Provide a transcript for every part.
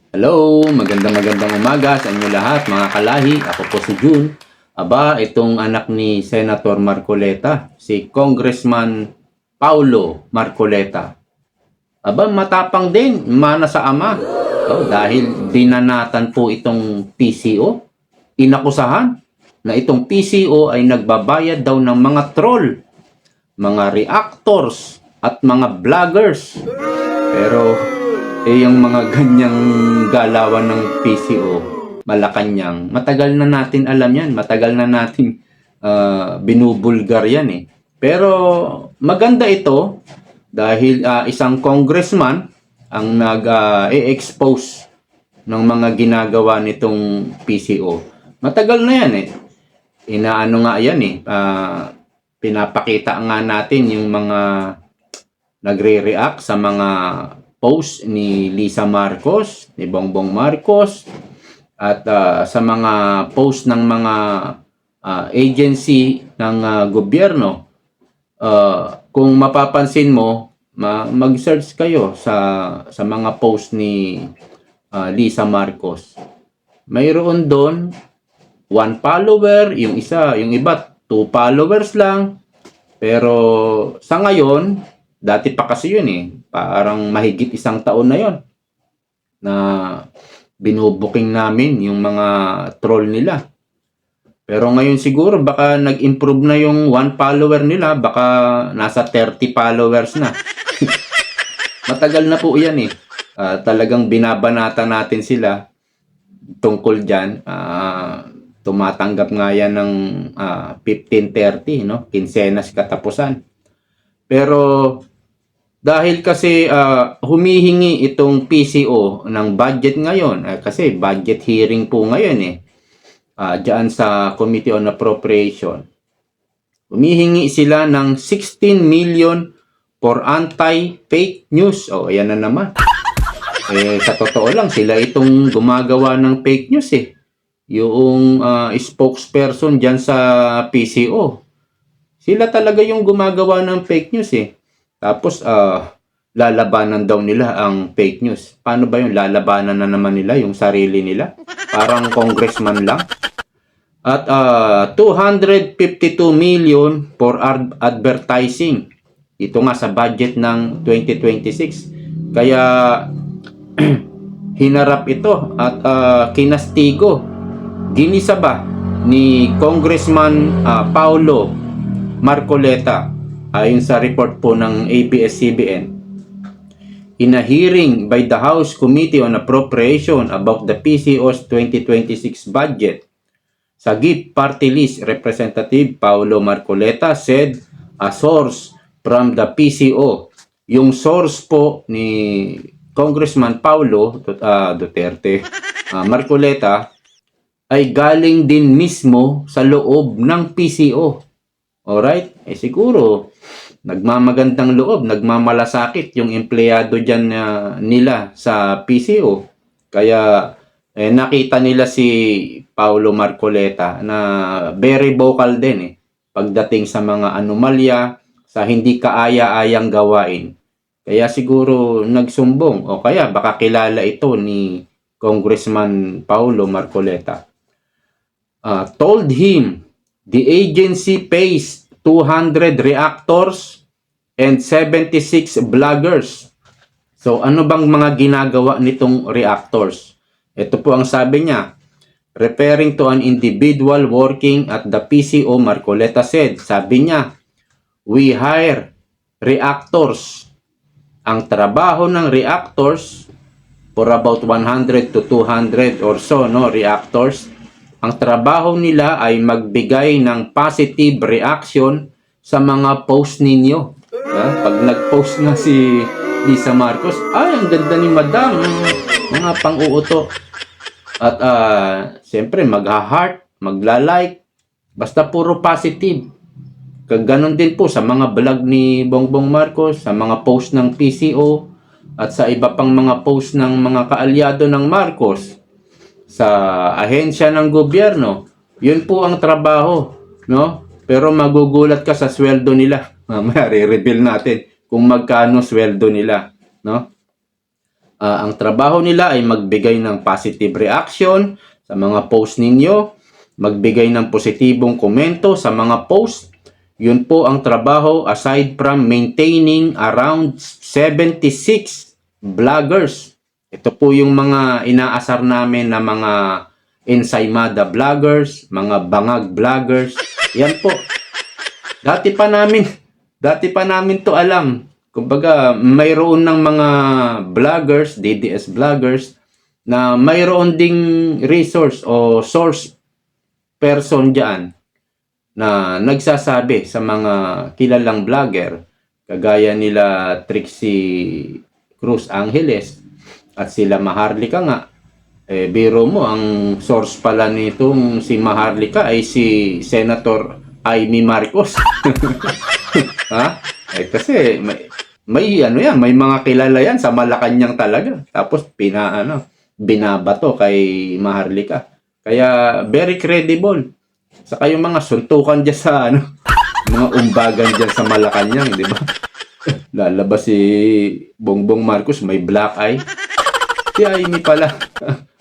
Hello, magandang umaga sa inyo lahat mga kalahi. Ako po si June. Aba, itong anak ni Senator Marcoleta, si Congressman Paulo Marcoleta. Aba, matapang din, mana sa ama. Dahil dinanatan po itong PCO, inakusahan na itong PCO ay nagbabayad daw ng mga troll, mga reactors at mga vloggers. Pero yung mga ganyang galawan ng PCO, Malacanang, matagal na natin alam yan. Matagal na natin binubulgar yan eh. Pero maganda ito dahil isang congressman ang nag-expose ng mga ginagawa nitong PCO. Matagal na yan eh. Inaano nga yan eh. Pinapakita nga natin yung mga nagre-react sa mga post ni Lisa Marcos, ni Bongbong Marcos, at sa mga post ng mga agency ng gobyerno. Kung mapapansin mo, mag-search kayo sa mga post ni Lisa Marcos. Mayroon doon 1 follower, yung iba 2 followers lang. Pero sa ngayon, dati pa kasi yun eh, parang mahigit 1 taon na yun na binubuking namin yung mga troll nila. Pero ngayon siguro baka nag-improve na yung 1 follower nila, baka nasa 30 followers na. Matagal na po yan eh. Talagang binabanata natin sila tungkol dyan. Tumatanggap nga yan ng 15:30, no? Kinsenas katapusan. Pero dahil kasi humihingi itong PCO ng budget ngayon, kasi budget hearing po ngayon eh, dyan sa Committee on Appropriation. Humihingi sila ng 16 million for anti-fake news. Ayan na naman. Sa totoo lang, sila itong gumagawa ng fake news eh. Yung spokesperson dyan sa PCO. Sila talaga yung gumagawa ng fake news eh. Tapos, lalabanan daw nila ang fake news. Paano ba yung lalabanan na naman nila yung sarili nila? Parang congressman lang. At 252 million for advertising. Ito nga sa budget ng 2026. Kaya hinarap ito at kinastigo. Ginisa ba ni Congressman Paulo Marcoleta ayon sa report po ng ABS-CBN. In a hearing by the House Committee on Appropriation about the PCO's 2026 budget, Sagip Party List Representative Paulo Marcoleta said a source from the PCO. Yung source po ni Congressman Paulo Duterte Marcoleta ay galing din mismo sa loob ng PCO. Alright? Siguro, nagmamagandang loob, nagmamalasakit yung empleyado dyan nila sa PCO. Kaya, nakita nila si Paulo Marcoleta na very vocal din pagdating sa mga anomalya, sa hindi kaaya-ayang gawain. Kaya siguro nagsumbong o kaya baka kilala ito ni Congressman Paulo Marcoleta. Told him the agency pays 200 reactors and 76 bloggers. So ano bang mga ginagawa nitong reactors? Ito po ang sabi niya. Referring to an individual working at the PCO, Marcoleta said, sabi niya, we hire reactors. Ang trabaho ng reactors, for about 100 to 200 or so, reactors, ang trabaho nila ay magbigay ng positive reaction sa mga post ninyo. Pag nag-post na si Lisa Marcos, ay, ang ganda ni Madam, mga pang-uuto. At siyempre, magha-heart, magla-like, basta puro positive. Ganon din po sa mga vlog ni Bongbong Marcos, sa mga post ng PCO, at sa iba pang mga post ng mga kaalyado ng Marcos, sa ahensya ng gobyerno. Yun po ang trabaho, no? Pero magugulat ka sa sweldo nila. Mamaya re-reveal natin kung magkano sweldo nila, no? Ang trabaho nila ay magbigay ng positive reaction sa mga post ninyo, magbigay ng positibong komento sa mga post. Yun po ang trabaho aside from maintaining around 76 vloggers. Ito po yung mga inaasar namin na mga ensaymada vloggers, mga bangag vloggers. Yan po. Dati pa namin to alam. Kumbaga, mayroon ng mga vloggers, DDS vloggers, na mayroon ding resource o source person dyan na nagsasabi sa mga kilalang vlogger, kagaya nila Trixie Cruz Angeles at sila Maharlika nga. Biro mo, ang source pala nitong si Maharlika ay si Senator Amy Marcos. Ha? Kasi may ano yan, may mga kilala yan sa Malacanang talaga. Tapos binabato kay Maharlika. Kaya very credible. Saka yung mga suntukan dyan sa mga umbagan dyan sa Malacanang, di ba? Lalabas si Bongbong Marcos, may black eye. Si Amy pala.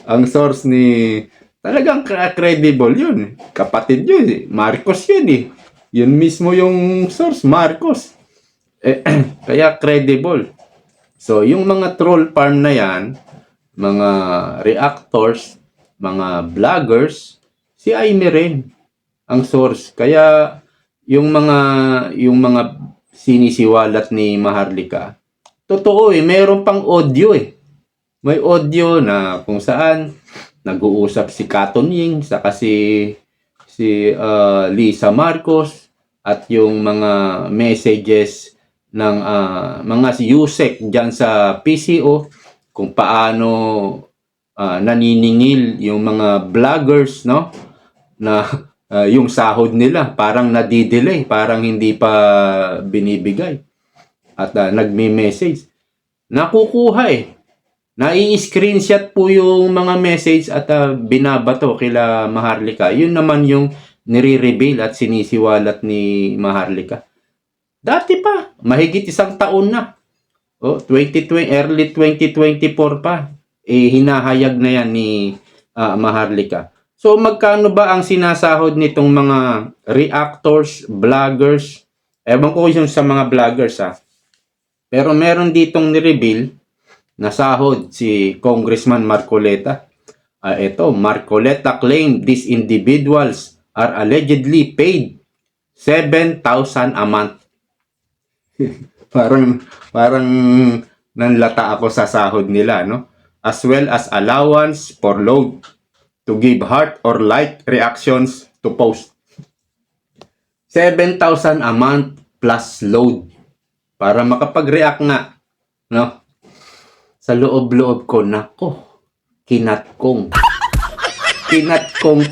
Ang source ni... Talagang credible yun. Kapatid yun. Marcos yun eh. Yun mismo yung source, Marcos. Kaya credible. So, yung mga troll farm na yan, mga reactors, mga vloggers, si Amy rin ang source. Kaya yung mga sinisiwalat ni Maharlika, totoo meron pang audio May audio na kung saan nag-uusap si Katon Ying saka si Lisa Marcos at yung mga messages ng mga Yusek diyan sa PCO kung paano naniningil yung mga vloggers, no, na yung sahod nila parang nadidelay, parang hindi pa binibigay at nagme-message, nakukuha nai-screenshot po yung mga message at binabato kila Maharlika. Yun naman yung nire-reveal at sinisiwalat ni Maharlika. Dati pa, mahigit isang taon na. Early 2024 pa. Hinahayag na yan ni Maharlika. So magkano ba ang sinasahod nitong mga reactors, vloggers? Ewan ko yung sa mga vloggers Pero meron ditong ni-reveal na sahod si Congressman Marcoleta. Ito, Marcoleta claimed these individuals are allegedly paid 7,000 a month. parang nanlata ako sa sahod nila, no? As well as allowance for load to give heart or like reactions to post. 7,000 a month plus load para makapag-react nga, no? Sa loob-loob ko, nako, kinatkong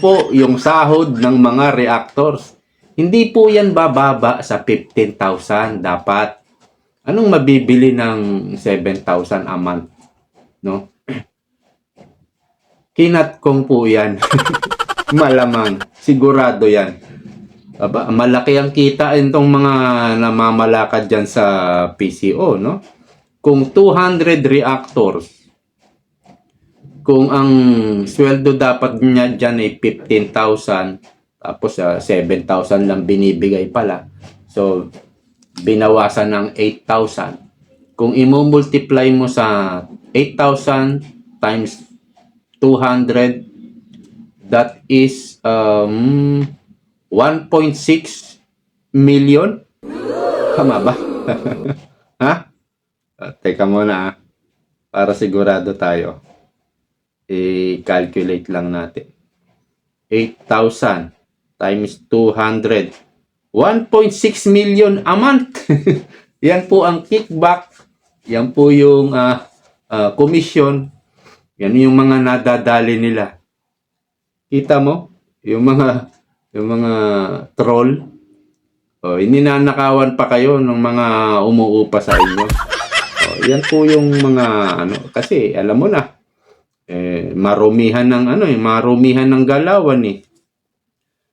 po yung sahod ng mga reactors. Hindi po yan bababa sa 15,000 dapat. Anong mabibili ng 7,000 a month? No? Kinatkong po yan. Malamang. Sigurado yan. Aba, malaki ang kita itong mga namamalakad dyan sa PCO, no? Kung 200 reactors, kung ang sweldo dapat niya dyan ay 15,000, tapos 7,000 lang binibigay pala. So, binawasan ng 8,000. Kung i-multiply mo sa 8,000 times 200, that is 1.6 million. Tama ba? Ha? Teka muna para sigurado tayo. I-calculate lang natin. 8,000 times 200. 1.6 million a month. Yan po ang kickback. Yan po yung commission. Yan yung mga nadadali nila. Kita mo? Yung mga troll. Ininanakawan pa kayo ng mga umuupa sa inyo. Yan po yung mga kasi alam mo na marumihan ng galawan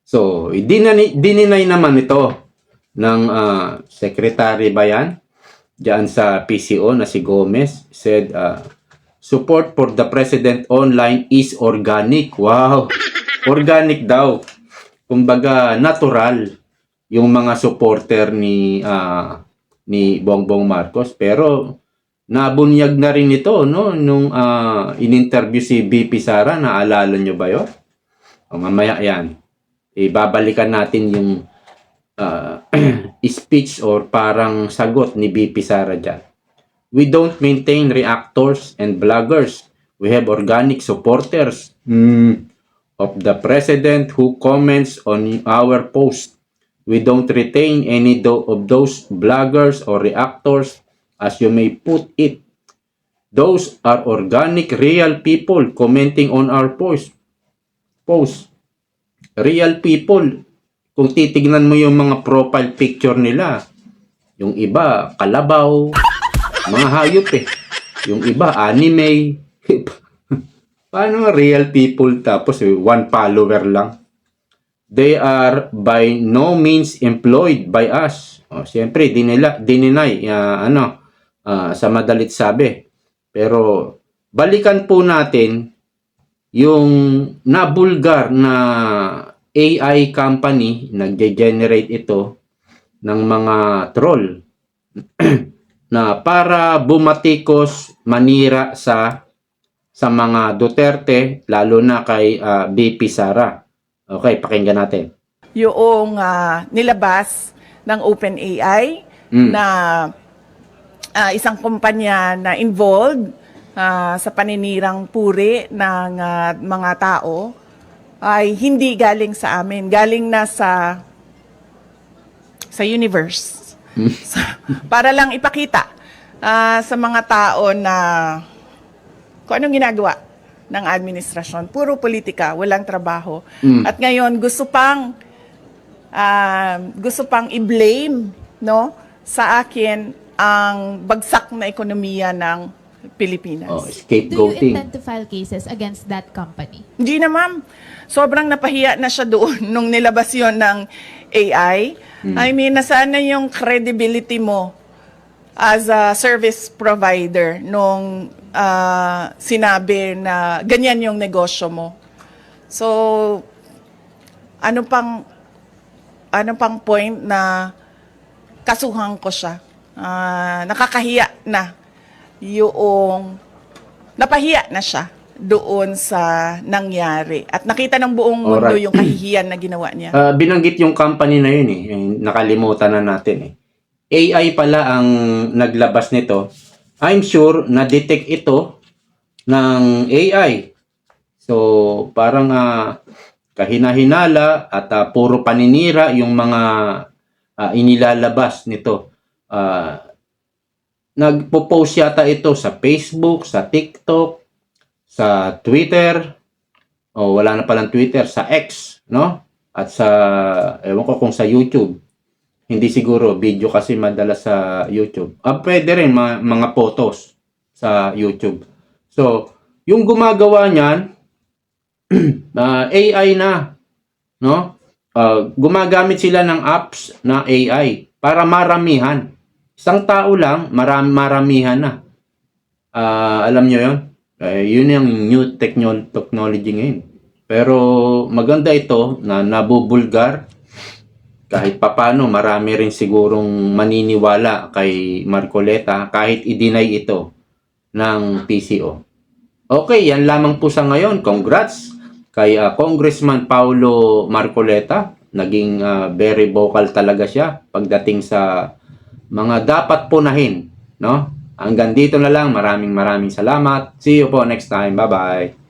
So, dininay naman ito ng secretary ba yan? Diyan sa PCO na si Gomez said support for the president online is organic. Wow! Organic daw. Kumbaga, natural yung mga supporter ni Bongbong Marcos. Pero, nabunyag na rin ito, no? Nung in-interview si VP Sara, naalala nyo ba yun? O, mamaya yan. Ibabalikan natin yung speech or parang sagot ni VP Sara dyan. We don't maintain reactors and bloggers. We have organic supporters of the president who comments on our post. We don't retain any of those bloggers or reactors, as you may put it. Those are organic, real people commenting on our post. Real people. Kung titignan mo yung mga profile picture nila, yung iba, kalabaw, mga hayop eh. Yung iba, anime. Paano real people tapos one follower lang? They are by no means employed by us. Siyempre, dininay, sa madalit sabi. Pero, balikan po natin yung nabulgar na AI company, nagge-generate ito ng mga troll na para bumatikos, manira sa mga Duterte, lalo na kay VP Sara. Okay, pakinggan natin. Yung nilabas ng OpenAI na isang kumpanya na involved sa paninirang puri ng mga tao ay hindi galing sa amin. Galing na sa universe. Para lang ipakita sa mga tao na kung anong ginagawa ng administrasyon. Puro politika, walang trabaho. At ngayon, gusto pang i-blame, no, sa akin ang bagsak na ekonomiya ng Pilipinas. Oh, Do you scapegoating. intend to file cases against that company? Hindi na, ma'am. Sobrang napahiya na siya doon nung nilabas yon ng AI. I mean, nasaan na yung credibility mo as a service provider nung sinabi na ganyan yung negosyo mo. So, ano pang point na kasuhan ko siya? Nakakahiya na yung napahiya na siya doon sa nangyari. At nakita ng buong mundo Alright. yung kahihiyan na ginawa niya. Binanggit yung company na yun eh. Nakalimutan na natin eh. AI pala ang naglabas nito. I'm sure na-detect ito ng AI. So, parang kahina-hinala at puro paninira yung mga inilalabas nito. Nagpo-post yata ito sa Facebook, sa TikTok, sa Twitter, o wala na palang Twitter, sa X, no? At sa, ewan ko kung sa YouTube. Hindi siguro, video kasi madalas sa YouTube. Pwede rin mga photos sa YouTube. So, yung gumagawa niyan, AI na, no? Gumagamit sila ng apps na AI para maramihan. Isang tao lang, maramihan na. Alam nyo yun? Yun yung new technology ngayon. Pero maganda ito na nabubulgar. Kahit papano, marami rin sigurong maniniwala kay Marcoleta kahit i-deny ito ng PCO. Okay, yan lamang po sa ngayon. Congrats kay Congressman Paulo Marcoleta. Naging very vocal talaga siya pagdating sa mga dapat punahin, no? Hanggang dito na lang. Maraming salamat. See you po next time. Bye-bye.